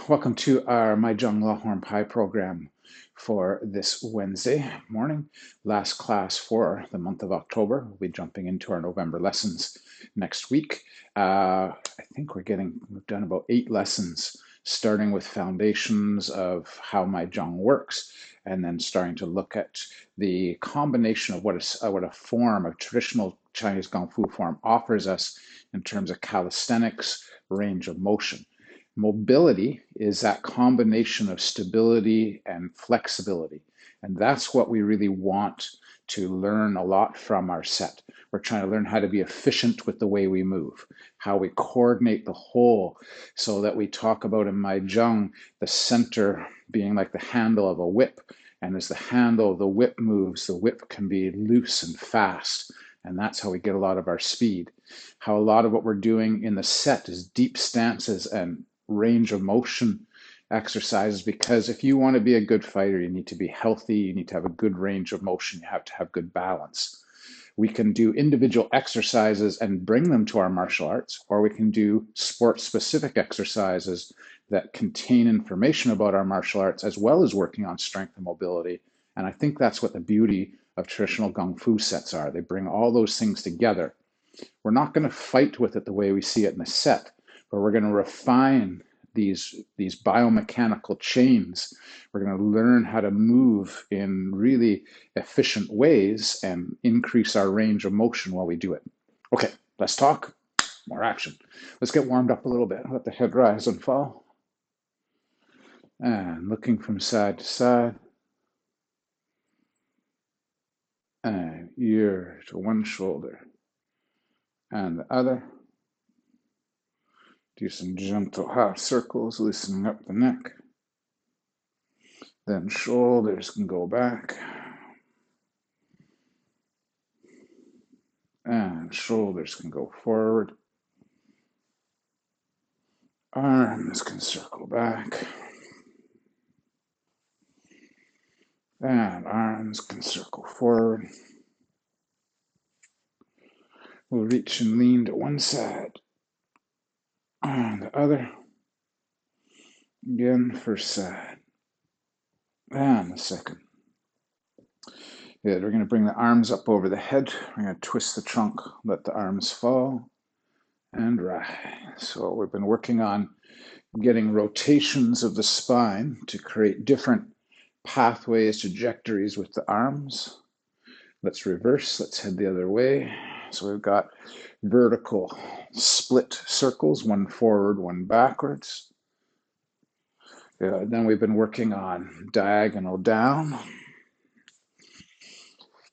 welcome to our My Jong Longhorn Pie program for this Wednesday morning. Last class for the month of October. We'll be jumping into our November lessons next week. I think we've done about 8 lessons, starting with foundations of how My Jong works, and then starting to look at the combination of what a form of traditional Chinese Kung Fu form offers us in terms of calisthenics, range of motion. Mobility is that combination of stability and flexibility. And that's what we really want to learn a lot from our set. We're trying to learn how to be efficient with the way we move, how we coordinate the whole, so that we talk about in My Jung, the center being like the handle of a whip. And as the handle of the whip moves, the whip can be loose and fast. And that's how we get a lot of our speed. How a lot of what we're doing in the set is deep stances and range of motion exercises, because if you want to be a good fighter, you need to be healthy, you need to have a good range of motion, you have to have good balance. We can do individual exercises and bring them to our martial arts, or we can do sport-specific exercises that contain information about our martial arts, as well as working on strength and mobility. And I think that's what the beauty of traditional Kung Fu sets are. They bring all those things together. We're not going to fight with it the way we see it in the set, but we're going to refine these biomechanical chains. We're going to learn how to move in really efficient ways and increase our range of motion while we do it. Okay, let's talk. More action. Let's get warmed up a little bit. Let the head rise and fall. And looking from side to side. And ear to one shoulder and the other. Do some gentle half circles, loosening up the neck. Then shoulders can go back. And shoulders can go forward. Arms can circle back. And arms can circle forward. We'll reach and lean to one side and the other. Again, first side and the second. Good. We're going to bring the arms up over the head. We're going to twist the trunk, let the arms fall, and rise. So we've been working on getting rotations of the spine to create different pathways, trajectories with the arms. Let's reverse. Let's head the other way. So we've got vertical split circles, one forward, one backwards. Then we've been working on diagonal down.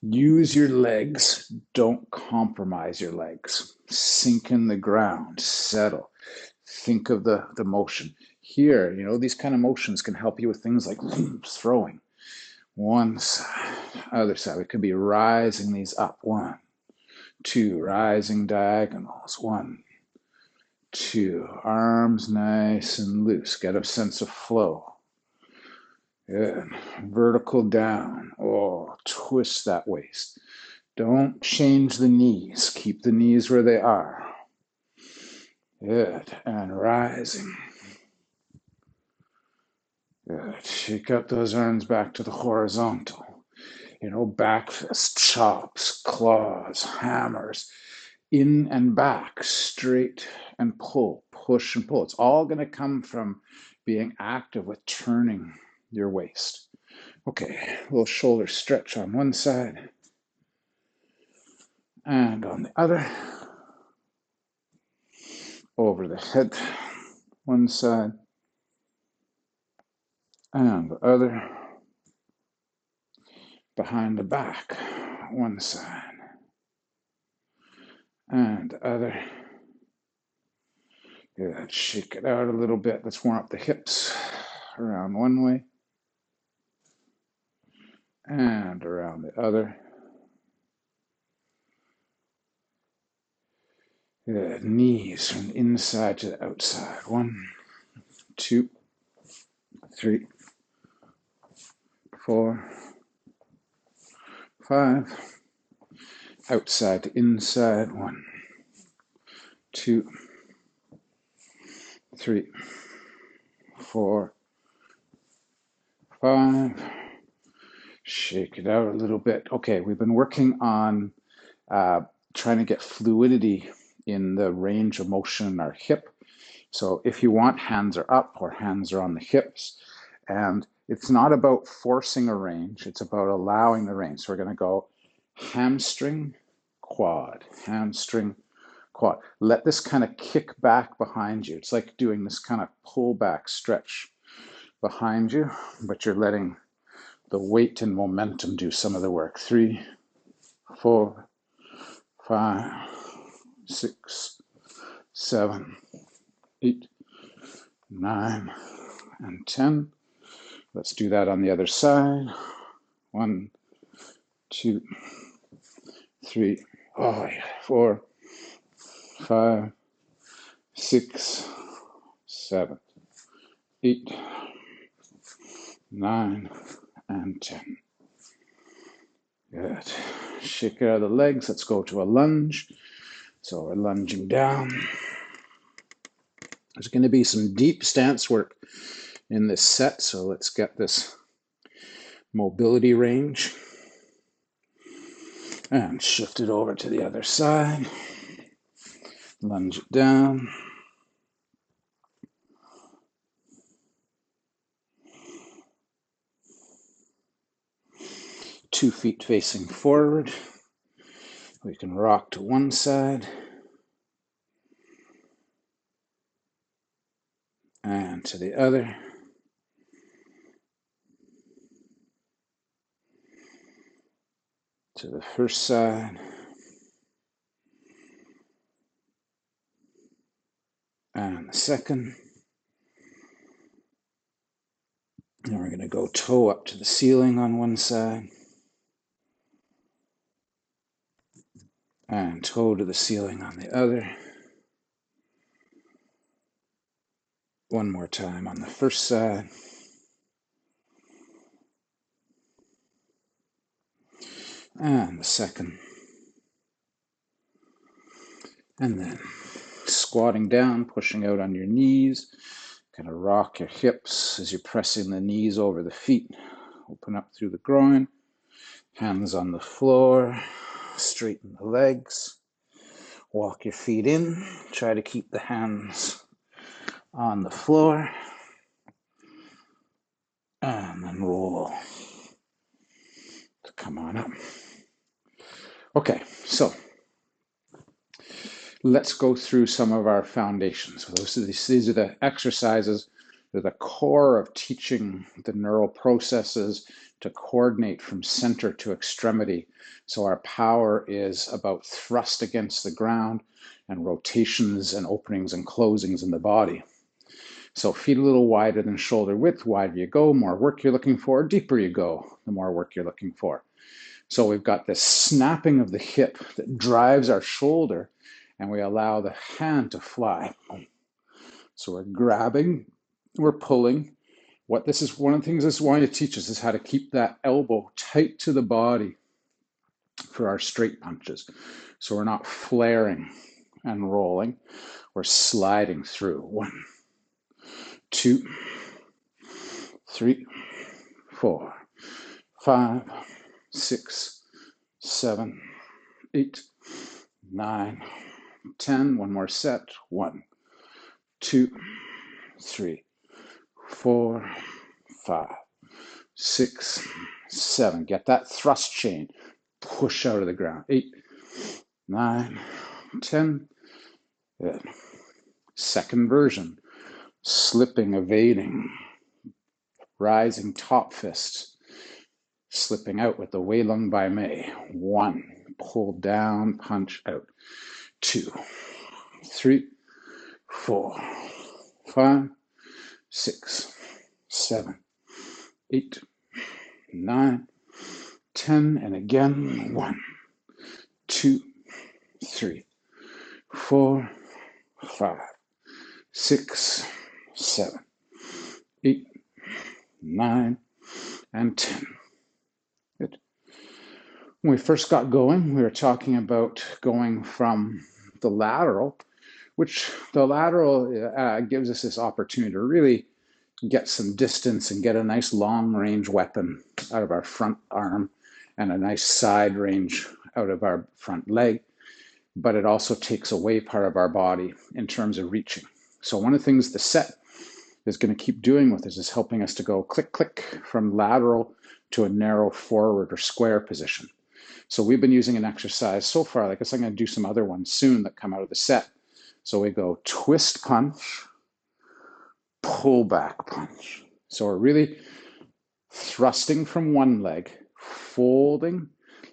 Use your legs. Don't compromise your legs. Sink in the ground. Settle. Think of the motion. Here, these kind of motions can help you with things like throwing. One side, other side. We could be rising these up. 1, 2, rising diagonals. 1, 2, arms nice and loose. Get a sense of flow. Good. Vertical down. Oh, twist that waist. Don't change the knees. Keep the knees where they are. Good. And rising. Good. Shake up those arms back to the horizontal. Back fist, chops, claws, hammers, in and back, straight and pull, push and pull. It's all going to come from being active with turning your waist. Okay, a little shoulder stretch on one side and on the other. Over the head, one side and the other. Behind the back, one side and the other. Good. Shake it out a little bit. Let's warm up the hips. Around one way and around the other. Good. Knees from inside to the outside. 1, 2, 3, 4, 5. Outside to inside. 1, 2, 3, 4, 5. Shake it out a little bit. Okay, we've been working on trying to get fluidity in the range of motion in our hip. So if you want, hands are up or hands are on the hips. And it's not about forcing a range, it's about allowing the range. So we're going to go hamstring, quad, hamstring, quad. Let this kind of kick back behind you. It's like doing this kind of pull back stretch behind you, but you're letting the weight and momentum do some of the work. 3, 4, 5, 6, 7, 8, 9, and 10. Let's do that on the other side. 1, 2, 3, 4, 5, 6, 7, 8, 9, and 10. Good. Shake out of the legs. Let's go to a lunge. So we're lunging down. There's going to be some deep stance work in this set, so let's get this mobility range. And shift it over to the other side. Lunge it down. Two feet facing forward. We can rock to one side and to the other. To the first side and the second. And we're going to go toe up to the ceiling on one side and toe to the ceiling on the other. One more time on the first side. And the second. And then squatting down, pushing out on your knees. Kind of rock your hips as you're pressing the knees over the feet. Open up through the groin. Hands on the floor. Straighten the legs. Walk your feet in. Try to keep the hands on the floor. And then roll to come on up. Okay, so let's go through some of our foundations. These are the exercises. They're the core of teaching the neural processes to coordinate from center to extremity. So our power is about thrust against the ground and rotations and openings and closings in the body. So feet a little wider than shoulder width. Wider you go, more work you're looking for. Deeper you go, the more work you're looking for. So we've got this snapping of the hip that drives our shoulder, and we allow the hand to fly. So we're grabbing, we're pulling. One of the things this is wanting to teach us is how to keep that elbow tight to the body for our straight punches. So we're not flaring and rolling. We're sliding through. 1, 2, 3, 4, 5, 6, 7, 8, 9, 10. One more set. 1, 2, 3, 4, 5, 6, 7. Get that thrust chain. Push out of the ground. 8, 9, 10. Good. Second version. Slipping, evading. Rising top fist. Slipping out with the Wei Lung Bai Mei. 1. Pull down, punch out. 2, 3, 4, 5, 6, 7, 8, 9, 10, and again. 1, 2, 3, 4, 5, 6, 7, 8, 9, and 10. Good. When we first got going, we were talking about going from the lateral, which the lateral gives us this opportunity to really get some distance and get a nice long range weapon out of our front arm and a nice side range out of our front leg, but it also takes away part of our body in terms of reaching. So one of the things the set is going to keep doing with this is helping us to go click, click from lateral to a narrow forward or square position. So we've been using an exercise so far, like I guess I'm going to do some other ones soon that come out of the set. So we go twist punch, pull back punch. So we're really thrusting from one leg, folding,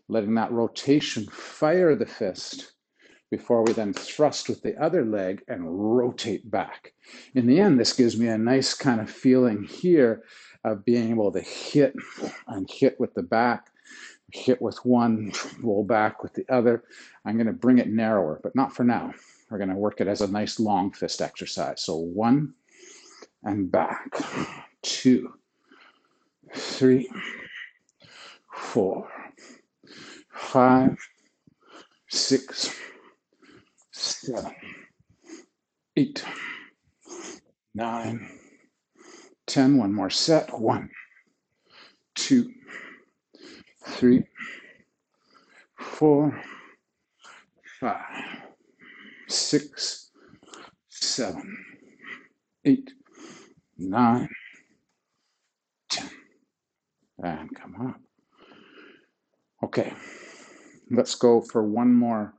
letting that rotation fire the fist before we then thrust with the other leg and rotate back. In the end, this gives me a nice kind of feeling here of being able to hit and hit with the back, hit with one, roll back with the other. I'm going to bring it narrower, but not for now. We're going to work it as a nice long fist exercise. So 1 and back, 2, 3, 4, 5, 6, 7, 8, 9, 10. One more set. 1, 2, 3, 4, 5, 6, 7, 8, 9, 10. And come up. Okay, let's go for one more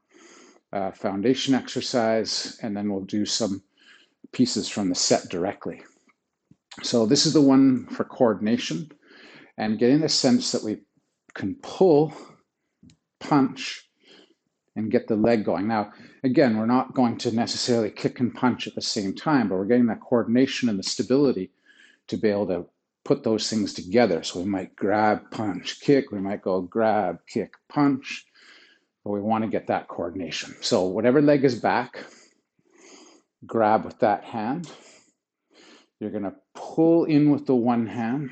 foundation exercise, and then we'll do some pieces from the set directly. So this is the one for coordination and getting the sense that we can pull, punch, and get the leg going. Now, again, we're not going to necessarily kick and punch at the same time, but we're getting that coordination and the stability to be able to put those things together. So we might grab, punch, kick. We might go grab, kick, punch. But we want to get that coordination. So whatever leg is back, grab with that hand. You're going to pull in with the one hand,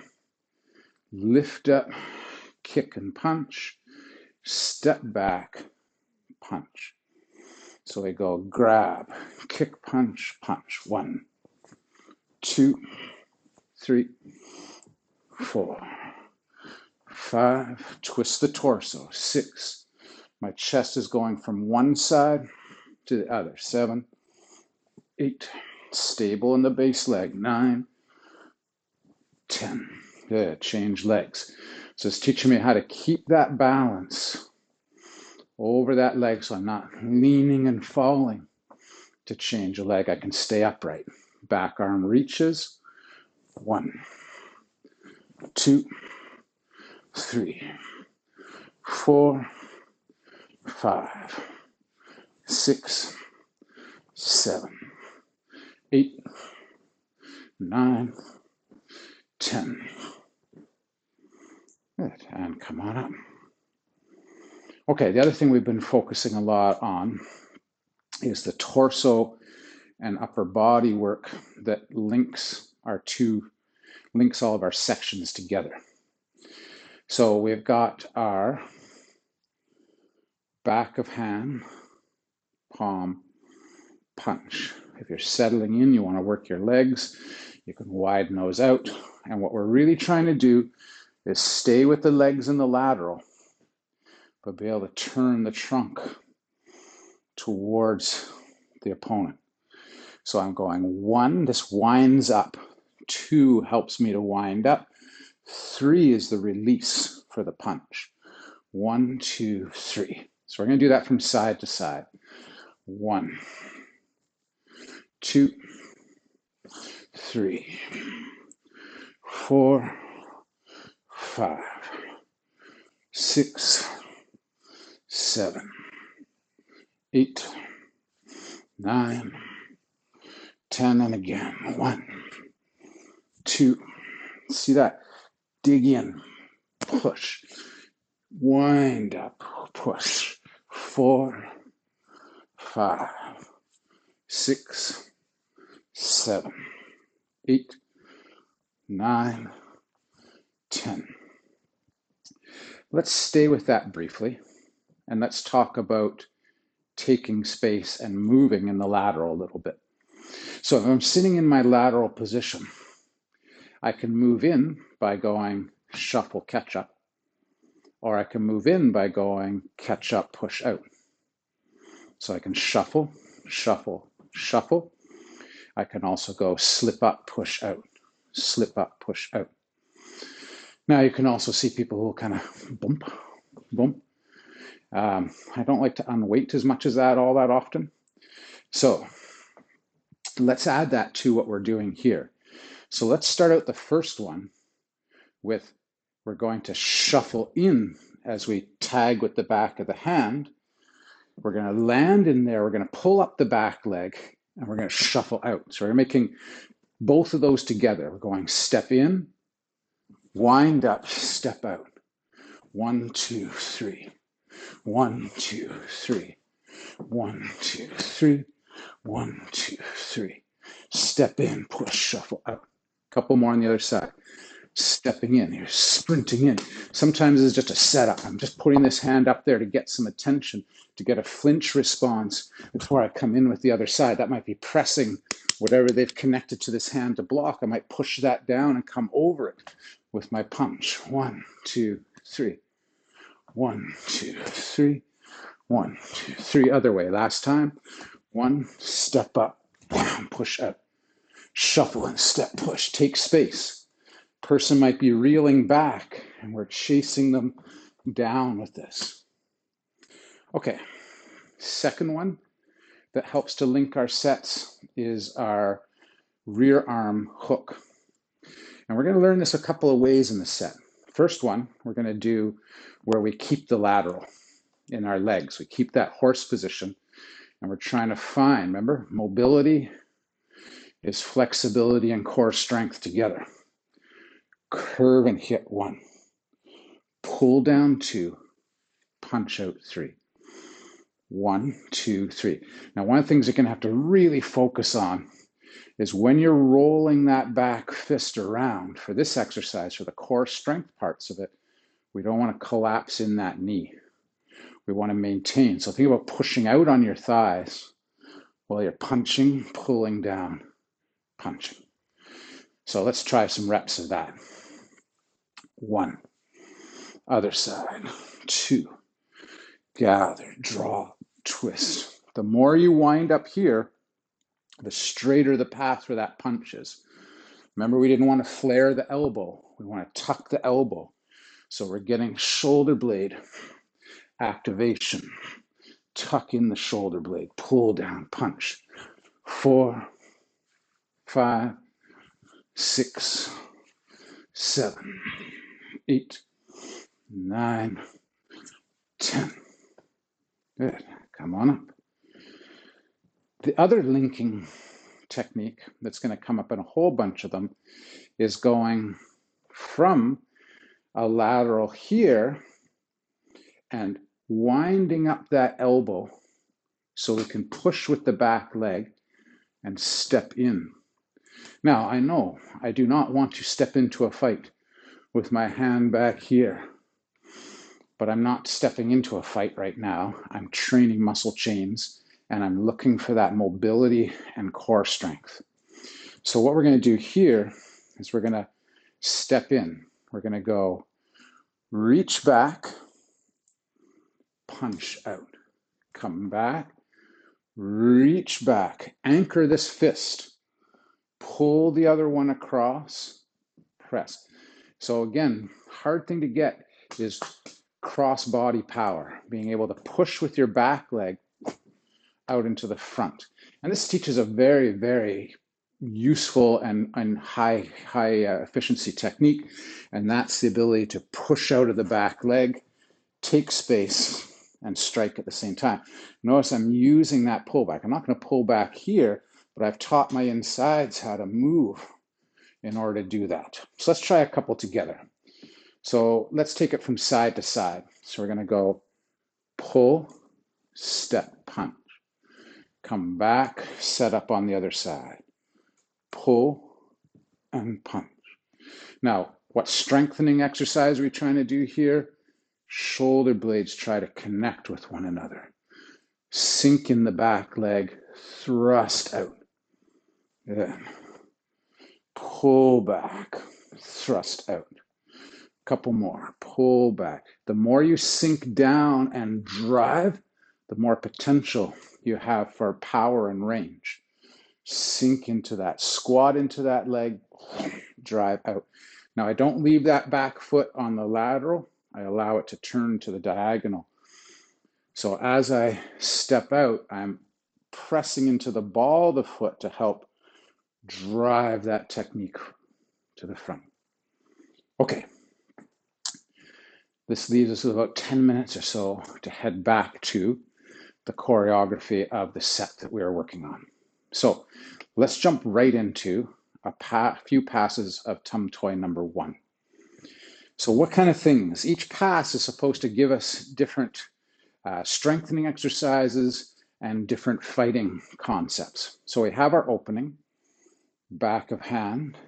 lift up, kick and punch, step back, punch. So we go grab, kick, punch, punch. 1, 2, 3, 4, 5. Twist the torso. 6. My chest is going from one side to the other. 7, 8. Stable in the base leg. 9, 10. Good. Change legs. So it's teaching me how to keep that balance over that leg so I'm not leaning and falling to change a leg. I can stay upright. Back arm reaches. 1, 2, 3, 4, 5, 6, 7, 8, 9, 10. Good. And come on up. Okay, the other thing we've been focusing a lot on is the torso and upper body work that links all of our sections together. So we've got our back of hand, palm, punch. If you're settling in, you want to work your legs, you can widen those out. And what we're really trying to do is stay with the legs in the lateral, but be able to turn the trunk towards the opponent. So I'm going 1, this winds up. 2 helps me to wind up. 3 is the release for the punch. 1, 2, 3. So we're going to do that from side to side. 1, 2, 3, 4, 5, 6, 7, 8, 9, 10, and again. 1, 2. See that? Dig in, push, wind up, push. 4, 5, 6, 7, 8, 9, 10. Let's stay with that briefly, and let's talk about taking space and moving in the lateral a little bit. So if I'm sitting in my lateral position, I can move in by going shuffle, catch up, or I can move in by going catch up, push out. So I can shuffle, shuffle, shuffle. I can also go slip up, push out, slip up, push out. Now you can also see people who will kind of bump, bump. I don't like to unweight as much as that all that often. So let's add that to what we're doing here. So let's start out the first one with, we're going to shuffle in as we tag with the back of the hand. We're going to land in there. We're going to pull up the back leg and we're going to shuffle out. So we're making both of those together. We're going step in, wind up, step out. 1, 2, 3. 1, 2, 3. 1, 2, 3. 1, 2, 3. Step in, push, shuffle out. Couple more on the other side. Stepping in, you're sprinting in. Sometimes it's just a setup. I'm just putting this hand up there to get some attention, to get a flinch response before I come in with the other side. That might be pressing whatever they've connected to this hand to block. I might push that down and come over it with my punch. 1, 2, 3. 1, 2, 3. 1, 2, 3. Other way. Last time. 1, step up, push out. Shuffle and step, push. Take space. Person might be reeling back and we're chasing them down with this. Okay, second one that helps to link our sets is our rear arm hook. And we're going to learn this a couple of ways in the set. First one, we're going to do where we keep the lateral in our legs. We keep that horse position and we're trying to find, remember, mobility is flexibility and core strength together. Curve and hit 1. Pull down 2. Punch out 3. 1, 2, 3. Now, one of the things you're going to have to really focus on is when you're rolling that back fist around for this exercise, for the core strength parts of it, we don't want to collapse in that knee. We want to maintain. So think about pushing out on your thighs while you're punching, pulling down, punching. So let's try some reps of that. 1. Other side. 2. Gather, draw, twist. The more you wind up here, the straighter the path for that punch is. Remember, we didn't want to flare the elbow. We want to tuck the elbow. So we're getting shoulder blade activation. Tuck in the shoulder blade, pull down, punch. 4, 5, 6, 7, 8, 9, 10. Good. Come on up. The other linking technique that's going to come up in a whole bunch of them is going from a lateral here and winding up that elbow so we can push with the back leg and step in. Now, I know I do not want to step into a fight with my hand back here, but I'm not stepping into a fight right now. I'm training muscle chains and I'm looking for that mobility and core strength. So what we're going to do here is we're going to step in. We're going to go reach back, punch out, come back, reach back, anchor this fist, pull the other one across, press. So again, hard thing to get is cross body power, being able to push with your back leg out into the front. And this teaches a very, very useful and high efficiency technique. And that's the ability to push out of the back leg, take space, and strike at the same time. Notice I'm using that pullback. I'm not going to pull back here, but I've taught my insides how to move in order to do that. So let's try a couple together. So let's take it from side to side. So we're going to go pull, step, punch. Come back, set up on the other side. Pull and punch. Now, what strengthening exercise are we trying to do here? Shoulder blades try to connect with one another. Sink in the back leg, thrust out. Then pull back, thrust out. Couple more, pull back. The more you sink down and drive, the more potential you have for power and range. Sink into that, squat into that leg, drive out. Now I don't leave that back foot on the lateral. I allow it to turn to the diagonal. So as I step out, I'm pressing into the ball of the foot to help drive that technique to the front. Okay. This leaves us with about 10 minutes or so to head back to the choreography of the set that we are working on. So let's jump right into a few passes of Tam Tuey number 1. So what kind of things? Each pass is supposed to give us different strengthening exercises and different fighting concepts. So we have our opening, back of hand,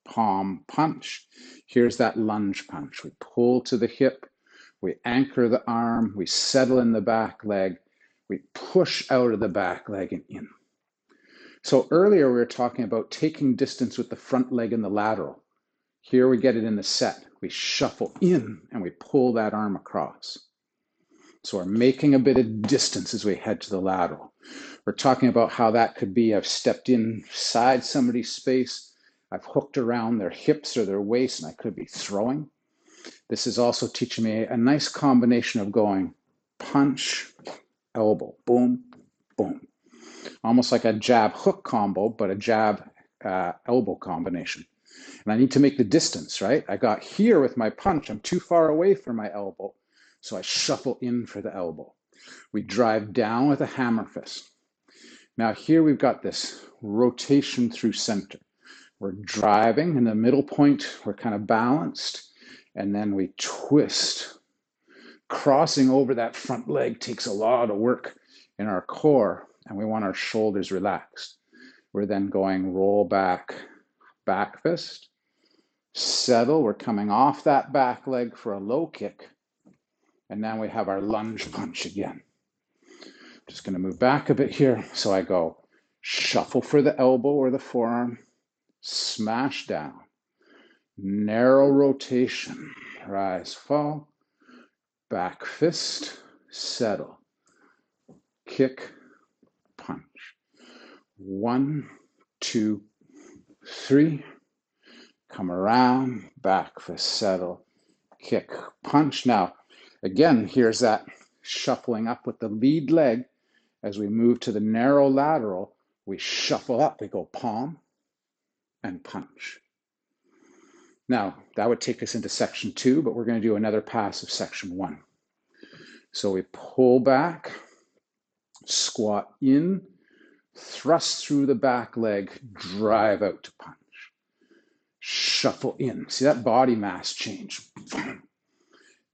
palm punch. Here's that lunge punch. We pull to the hip, we anchor the arm, we settle in the back leg, we push out of the back leg and in. So earlier we were talking about taking distance with the front leg and the lateral. Here we get it in the set. We shuffle in and we pull that arm across. So we're making a bit of distance as we head to the lateral. We're talking about how that could be, I've stepped inside somebody's space, I've hooked around their hips or their waist, and I could be throwing. This is also teaching me a nice combination of going punch, elbow, boom, boom. Almost like a jab hook combo, but a jab elbow combination. And I need to make the distance, right? I got here with my punch, I'm too far away from my elbow, so I shuffle in for the elbow. We drive down with a hammer fist. Now here we've got this rotation through center. We're driving in the middle point, we're kind of balanced, and then we twist. Crossing over that front leg takes a lot of work in our core, and we want our shoulders relaxed. We're then going roll back, back fist, settle. We're coming off that back leg for a low kick, and then we have our lunge punch again. Just going to move back a bit here. So I go shuffle for the elbow or the forearm, smash down, narrow rotation, rise, fall, back fist, settle, kick, punch. 1, 2, 3, come around, back fist, settle, kick, punch. Now, again, here's that shuffling up with the lead leg. As we move to the narrow lateral, we shuffle up, we go palm and punch. Now, that would take us into section 2, but we're going to do another pass of section 1. So we pull back, squat in, thrust through the back leg, drive out to punch. Shuffle in. See that body mass change?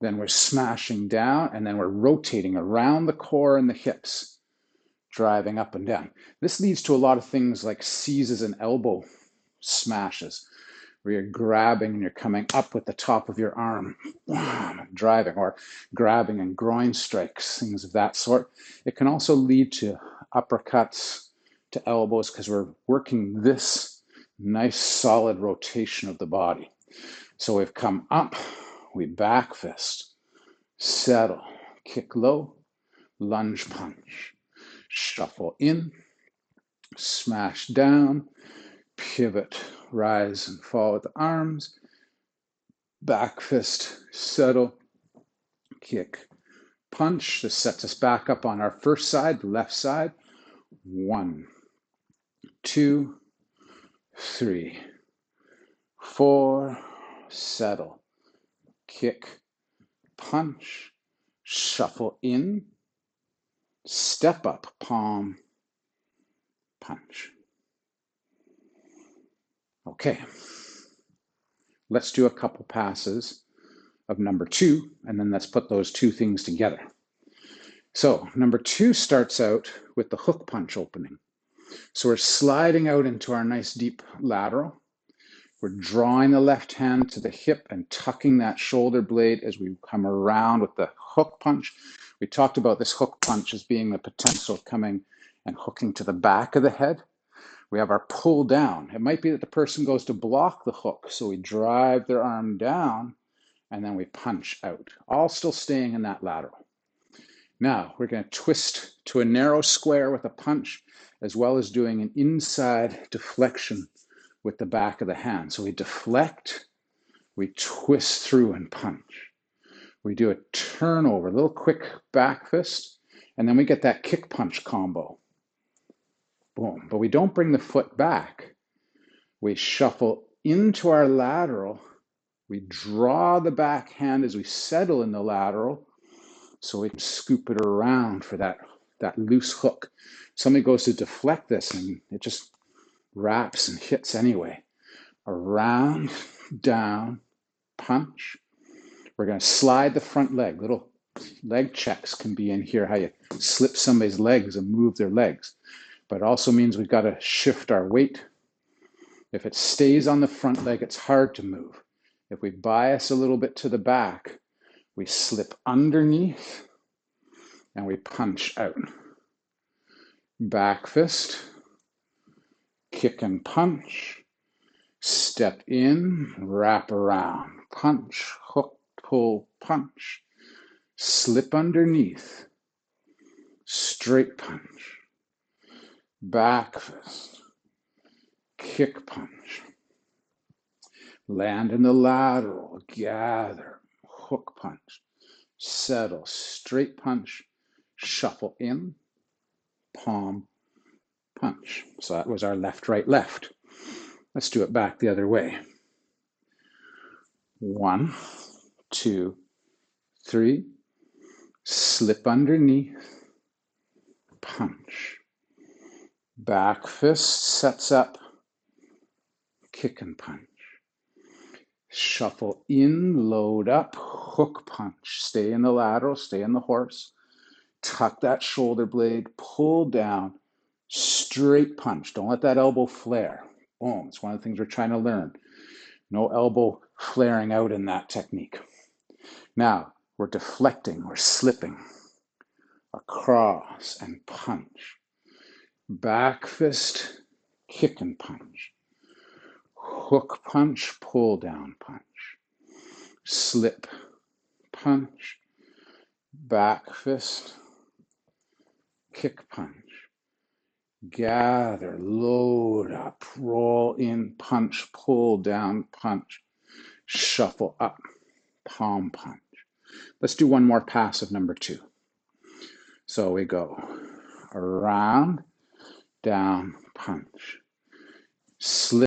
Then we're smashing down, and then we're rotating around the core and the hips, driving up and down. This leads to a lot of things like seizes and elbow smashes, where you're grabbing and you're coming up with the top of your arm, driving, or grabbing and groin strikes, things of that sort. It can also lead to uppercuts, to elbows, because we're working this nice solid rotation of the body. So we've come up, we back fist, settle, kick low, lunge punch, shuffle in, smash down, pivot, rise and fall with the arms, back fist, settle, kick, punch. This sets us back up on our first side, the left side. 1, 2, 3, 4, settle, kick, punch, shuffle in, step up, palm, punch. Okay, let's do a couple passes of number 2, and then let's put those two things together. So number 2 starts out with the hook punch opening. So we're sliding out into our nice deep lateral. We're drawing the left hand to the hip and tucking that shoulder blade as we come around with the hook punch. We talked about this hook punch as being the potential of coming and hooking to the back of the head. We have our pull down. It might be that the person goes to block the hook, so we drive their arm down and then we punch out, all still staying in that lateral. Now we're going to twist to a narrow square with a punch, as well as doing an inside deflection with the back of the hand. So we deflect, we twist through and punch. We do a turnover, a little quick back fist, and then we get that kick punch combo. Boom. But we don't bring the foot back. We shuffle into our lateral. We draw the back hand as we settle in the lateral, so we can scoop it around for that loose hook. Somebody goes to deflect this and it just wraps and hits anyway. Around, down, punch. We're going to slide the front leg. Little leg checks can be in here, how you slip somebody's legs and move their legs. But it also means we've got to shift our weight. If it stays on the front leg, it's hard to move. If we bias a little bit to the back, we slip underneath and we punch out. Back fist, kick and punch, step in, wrap around, punch, hook, pull, punch, slip underneath, straight punch, back fist, kick punch, land in the lateral, gather, hook punch, settle, straight punch, shuffle in, palm, punch. So that was our left, right, left. Let's do it back the other way. 1, 2, 3, slip underneath, punch. Back fist sets up, kick and punch. Shuffle in, load up, hook punch. Stay in the lateral, stay in the horse. Tuck that shoulder blade, pull down, straight punch. Don't let that elbow flare. Boom, it's one of the things we're trying to learn. No elbow flaring out in that technique. Now, we're deflecting, we're slipping across and punch. Back fist, kick and punch. Hook punch, pull down punch. Slip, punch. Back fist, kick punch. Gather, load up, roll in, punch, pull down, punch. Shuffle up, palm punch. Let's do one more pass of number 2. So we go around, down, punch. Slip